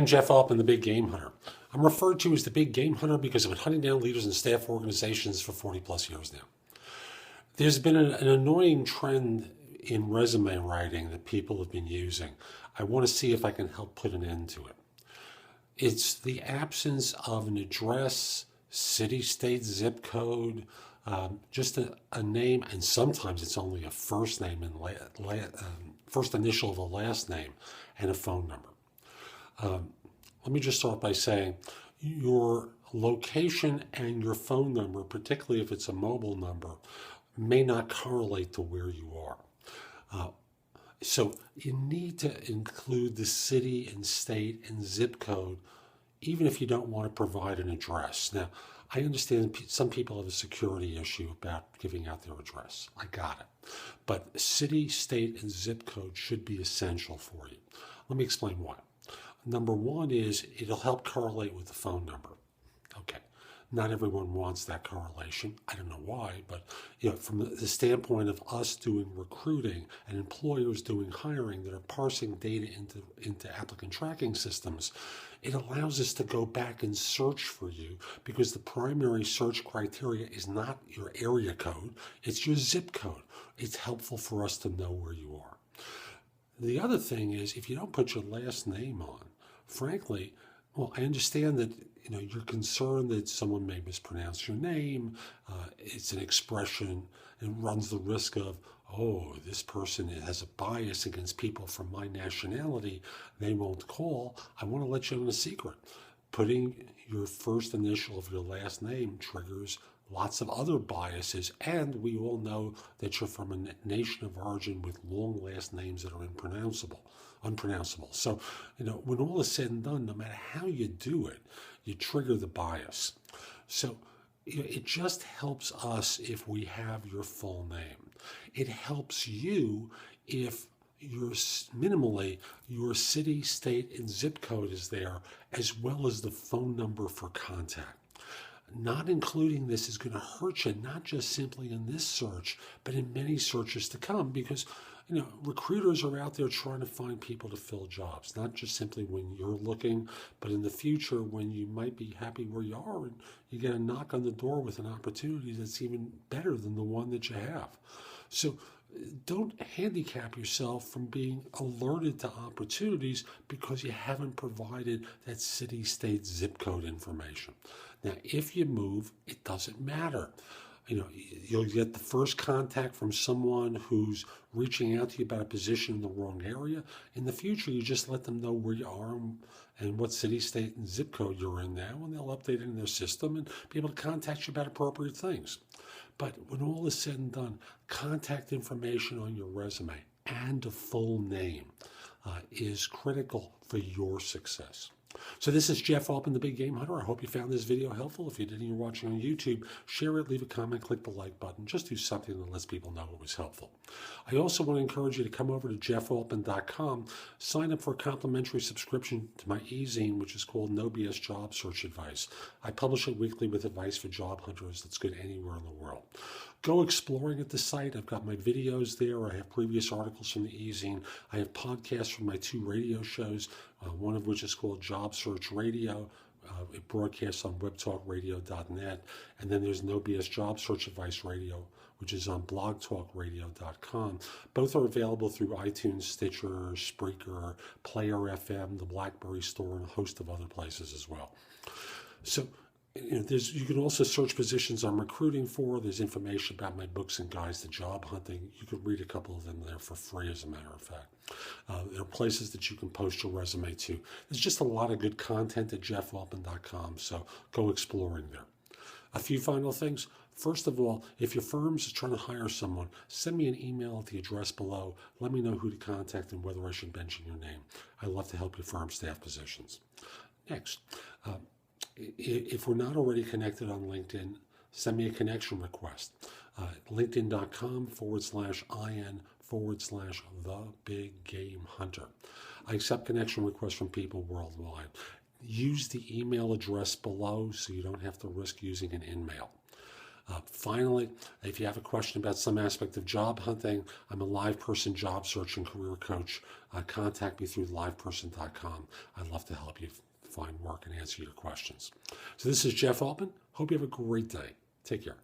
I'm Jeff Altman, the Big Game Hunter. I'm referred to as the Big Game Hunter because I've been hunting down leaders and staff organizations for 40 plus years now. There's been an annoying trend in resume writing that people have been using. I want to see if I can help put an end to it. It's the absence of an address, city, state, zip code, just a name, and sometimes it's only a first name and first initial of a last name and a phone number. Let me just start by saying your location and your phone number, particularly if it's a mobile number, may not correlate to where you are. So you need to include the city and state and zip code, even if you don't want to provide an address. Now, I understand some people have a security issue about giving out their address. I got it. But city, state, and zip code should be essential for you. Let me explain why. Number one is it'll help correlate with the phone number. Okay. Not everyone wants that correlation. I don't know why, but from the standpoint of us doing recruiting and employers doing hiring that are parsing data into applicant tracking systems, it allows us to go back and search for you because the primary search criteria is not your area code, it's your zip code. It's helpful for us to know where you are. The other thing is if you don't put your last name on, frankly, well, I understand that you're concerned that someone may mispronounce your name. It's an expression and runs the risk of, oh, this person has a bias against people from my nationality. They won't call. I want to let you in a secret. Putting your first initial of your last name triggers lots of other biases, and we all know that you're from a nation of origin with long last names that are unpronounceable. So, when all is said and done, no matter how you do it, you trigger the bias. So, it just helps us if we have your full name. It helps you if minimally your city, state, and zip code is there, as well as the phone number for contact. Not including this is going to hurt you, not just simply in this search, but in many searches to come, because recruiters are out there trying to find people to fill jobs, not just simply when you're looking, but in the future when you might be happy where you are and you get a knock on the door with an opportunity that's even better than the one that you have. So don't handicap yourself from being alerted to opportunities because you haven't provided that city, state, zip code information. Now, if you move, it doesn't matter. You'll get the first contact from someone who's reaching out to you about a position in the wrong area. In the future, you just let them know where you are and what city, state, and zip code you're in now, and they'll update it in their system and be able to contact you about appropriate things. But when all is said and done, contact information on your resume and a full name is critical for your success. So this is Jeff Altman, the Big Game Hunter. I hope you found this video helpful. If you did and you're watching on YouTube, share it, leave a comment, click the like button. Just do something that lets people know it was helpful. I also want to encourage you to come over to JeffAltman.com, sign up for a complimentary subscription to my e-zine, which is called No BS Job Search Advice. I publish it weekly with advice for job hunters that's good anywhere in the world. Go exploring at the site. I've got my videos there. I have previous articles from the e-zine. I have podcasts from my 2 radio shows, one of which is called Job Search Radio. It broadcasts on webtalkradio.net. And then there's No BS Job Search Advice Radio, which is on blogtalkradio.com. Both are available through iTunes, Stitcher, Spreaker, Player FM, the BlackBerry Store, and a host of other places as well. So, you can also search positions I'm recruiting for. There's information about my books and guides to job hunting. You can read a couple of them there for free, as a matter of fact. There are places that you can post your resume to. There's just a lot of good content at JeffAltman.com, so go exploring there. A few final things. First of all, if your firm's trying to hire someone, send me an email at the address below. Let me know who to contact and whether I should mention your name. I'd love to help your firm staff positions. Next, if we're not already connected on LinkedIn, send me a connection request. LinkedIn.com/IN/The Big Game Hunter. I accept connection requests from people worldwide. Use the email address below so you don't have to risk using an InMail. Finally, if you have a question about some aspect of job hunting, I'm a live person job search and career coach. Contact me through liveperson.com. I'd love to help you find work and answer your questions. So this is Jeff Altman. Hope you have a great day. Take care.